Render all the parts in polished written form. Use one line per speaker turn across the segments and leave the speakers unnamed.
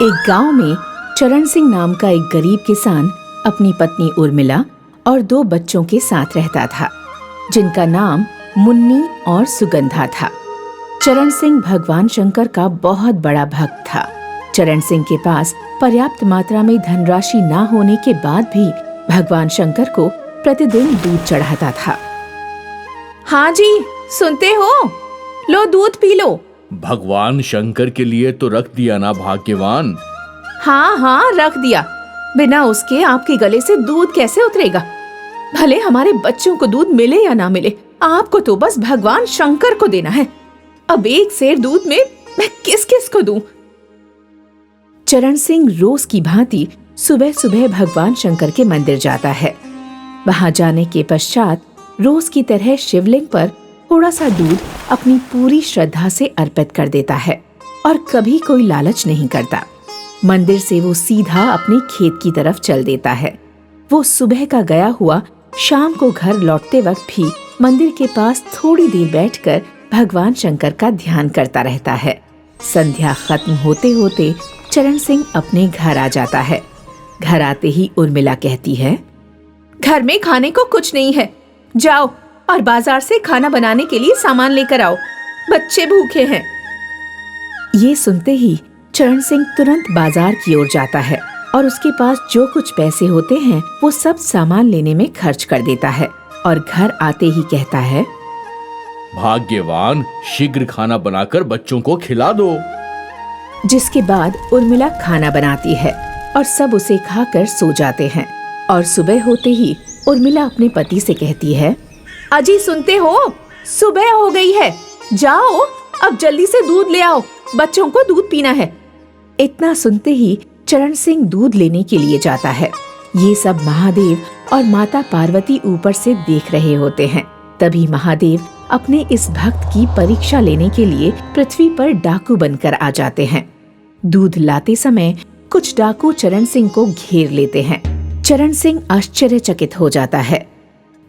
एक गांव में चरण सिंह नाम का एक गरीब किसान अपनी पत्नी उर्मिला और 2 बच्चों के साथ रहता था, जिनका नाम मुन्नी और सुगंधा था। चरण सिंह भगवान शंकर का बहुत बड़ा भक्त था। चरण सिंह के पास पर्याप्त मात्रा में धनराशि न होने के बाद भी भगवान शंकर को प्रतिदिन दूध चढ़ाता था। हाँ जी, सुनते हो? लो दूध पी लो।
भगवान शंकर के लिए तो रख दिया ना भाग्यवान।
हाँ हाँ, रख दिया। बिना उसके आपके गले से दूध कैसे उतरेगा? भले हमारे बच्चों को दूध मिले या ना मिले, आपको तो बस भगवान शंकर को देना है। अब 1 सेर दूध में मैं किस किस को दूं? चरण सिंह रोज की भांति सुबह सुबह भगवान शंकर के मंदिर जाता है। वहां जाने के पश्चात रोज की तरह शिवलिंग पर थोड़ा सा दूध अपनी पूरी श्रद्धा से अर्पित कर देता है और कभी कोई लालच नहीं करता। मंदिर से वो सीधा अपने खेत की तरफ चल देता है। वो सुबह का गया हुआ शाम को घर लौटते वक्त भी मंदिर के पास थोड़ी देर बैठकर भगवान शंकर का ध्यान करता रहता है। संध्या खत्म होते होते चरण सिंह अपने घर आ जाता है। घर आते ही उर्मिला कहती है, घर में खाने को कुछ नहीं है, जाओ और बाजार से खाना बनाने के लिए सामान लेकर आओ, बच्चे भूखे हैं। ये सुनते ही चरण सिंह तुरंत बाजार की ओर जाता है और उसके पास जो कुछ पैसे होते हैं वो सब सामान लेने में खर्च कर देता है और घर आते ही कहता है,
भाग्यवान, शीघ्र खाना बनाकर बच्चों को खिला दो।
जिसके बाद उर्मिला खाना बनाती है और सब उसे खाकर सो जाते हैं। और सुबह होते ही उर्मिला अपने पति से कहती है, अजी सुनते हो? सुबह हो गई है, जाओ अब जल्दी से दूध ले आओ, बच्चों को दूध पीना है। इतना सुनते ही चरण सिंह दूध लेने के लिए जाता है। ये सब महादेव और माता पार्वती ऊपर से देख रहे होते हैं। तभी महादेव अपने इस भक्त की परीक्षा लेने के लिए पृथ्वी पर डाकू बनकर आ जाते हैं। दूध लाते समय कुछ डाकू चरण सिंह को घेर लेते हैं। चरण सिंह आश्चर्यचकित हो जाता है।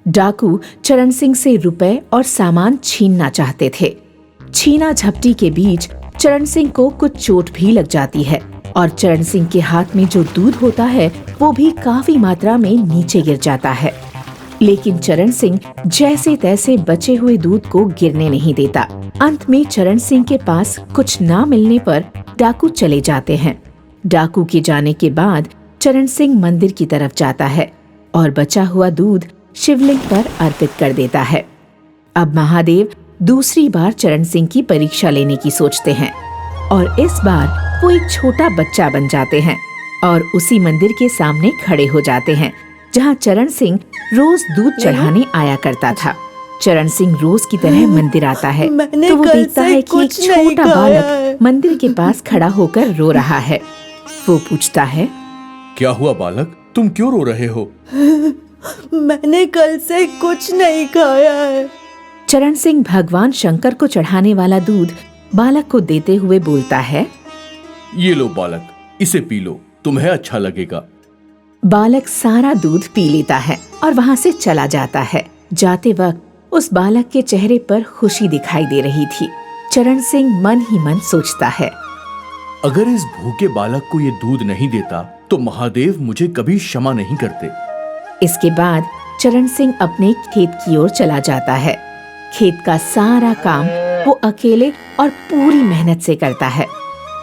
डाकू चरण सिंह से रुपए और सामान छीनना चाहते थे। छीना झपटी के बीच चरण सिंह को कुछ चोट भी लग जाती है और चरण सिंह के हाथ में जो दूध होता है वो भी काफी मात्रा में नीचे गिर जाता है। लेकिन चरण सिंह जैसे तैसे बचे हुए दूध को गिरने नहीं देता। अंत में चरण सिंह के पास कुछ ना मिलने पर डाकू चले जाते हैं। डाकू के जाने के बाद चरण सिंह मंदिर की तरफ जाता है और बचा हुआ दूध शिवलिंग पर अर्पित कर देता है। अब महादेव दूसरी बार चरण सिंह की परीक्षा लेने की सोचते हैं और इस बार वो एक छोटा बच्चा बन जाते हैं और उसी मंदिर के सामने खड़े हो जाते हैं जहाँ चरण सिंह रोज दूध चढ़ाने आया करता था। चरण सिंह रोज की तरह मंदिर आता है तो वो देखता है कि एक छोटा बालक मंदिर के पास खड़ा होकर रो रहा है। वो पूछता है,
क्या हुआ बालक, तुम क्यों रो रहे हो?
मैंने कल से कुछ नहीं खाया है।
चरण सिंह भगवान शंकर को चढ़ाने वाला दूध बालक को देते हुए बोलता है,
ये लो बालक, इसे पी लो, तुम्हें अच्छा लगेगा।
बालक सारा दूध पी लेता है और वहाँ से चला जाता है। जाते वक्त उस बालक के चेहरे पर खुशी दिखाई दे रही थी। चरण सिंह मन ही मन सोचता है,
अगर इस भूखे बालक को ये दूध नहीं देता तो महादेव मुझे कभी क्षमा नहीं करते।
इसके बाद चरण सिंह अपने खेत की ओर चला जाता है। खेत का सारा काम वो अकेले और पूरी मेहनत से करता है।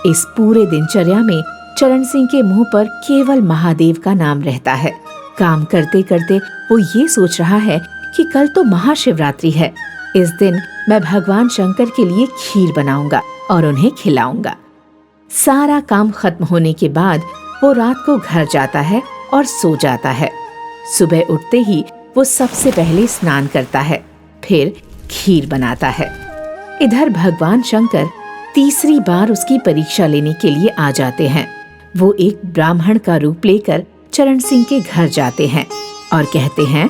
इस पूरे दिनचर्या में चरण सिंह के मुंह पर केवल महादेव का नाम रहता है। काम करते करते वो ये सोच रहा है कि कल तो महाशिवरात्रि है, इस दिन मैं भगवान शंकर के लिए खीर बनाऊंगा और उन्हें खिलाऊंगा। सारा काम खत्म होने के बाद वो रात को घर जाता है और सो जाता है। सुबह उठते ही वो सबसे पहले स्नान करता है, फिर खीर बनाता है। इधर भगवान शंकर तीसरी बार उसकी परीक्षा लेने के लिए आ जाते हैं। वो एक ब्राह्मण का रूप लेकर चरण सिंह के घर जाते हैं और कहते हैं,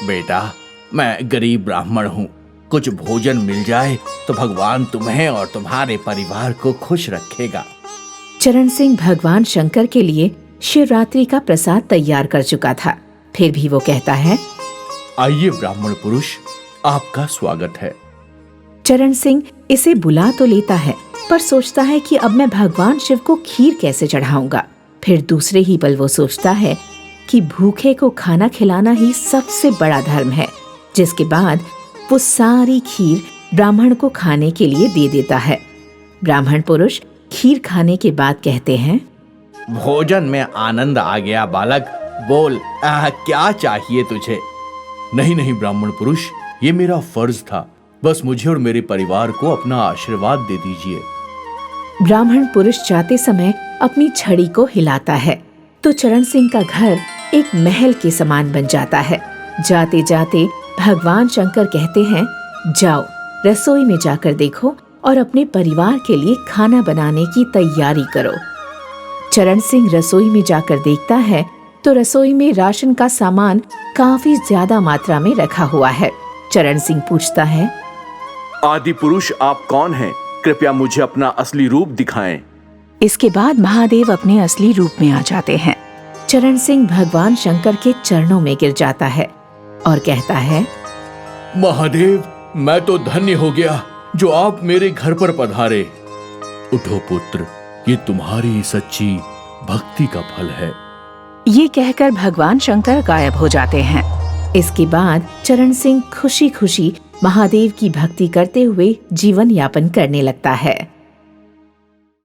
बेटा, मैं गरीब ब्राह्मण हूँ, कुछ भोजन मिल जाए तो भगवान तुम्हें और तुम्हारे परिवार को खुश रखेगा।
चरण सिंह भगवान शंकर के लिए शिवरात्रि का प्रसाद तैयार कर चुका था, फिर भी वो कहता है,
आइए ब्राह्मण पुरुष, आपका स्वागत है।
चरण सिंह इसे बुला तो लेता है पर सोचता है कि अब मैं भगवान शिव को खीर कैसे चढ़ाऊंगा। फिर दूसरे ही पल वो सोचता है कि भूखे को खाना खिलाना ही सबसे बड़ा धर्म है, जिसके बाद वो सारी खीर ब्राह्मण को खाने के लिए दे देता है। ब्राह्मण पुरुष खीर खाने के बाद कहते हैं,
भोजन में आनंद आ गया बालक, बोल क्या चाहिए तुझे? नहीं नहीं ब्राह्मण पुरुष, ये मेरा फर्ज था, बस मुझे और मेरे परिवार को अपना आशीर्वाद दे दीजिए।
ब्राह्मण पुरुष जाते समय अपनी छड़ी को हिलाता है तो चरण सिंह का घर एक महल के समान बन जाता है। जाते जाते भगवान शंकर कहते हैं, जाओ रसोई में जाकर देखो और अपने परिवार के लिए खाना बनाने की तैयारी करो। चरण सिंह रसोई में जाकर देखता है तो रसोई में राशन का सामान काफी ज्यादा मात्रा में रखा हुआ है। चरण सिंह पूछता है,
आदि पुरुष आप कौन हैं? कृपया मुझे अपना असली रूप दिखाएं।
इसके बाद महादेव अपने असली रूप में आ जाते हैं। चरण सिंह भगवान शंकर के चरणों में गिर जाता है और कहता है,
महादेव, मैं तो धन्य हो गया जो आप मेरे घर पर पधारे। उठो पुत्र, ये तुम्हारी सच्ची भक्ति का फल है।
ये कहकर भगवान शंकर गायब हो जाते हैं। इसके बाद चरण सिंह खुशी खुशी महादेव की भक्ति करते हुए जीवन यापन करने लगता है।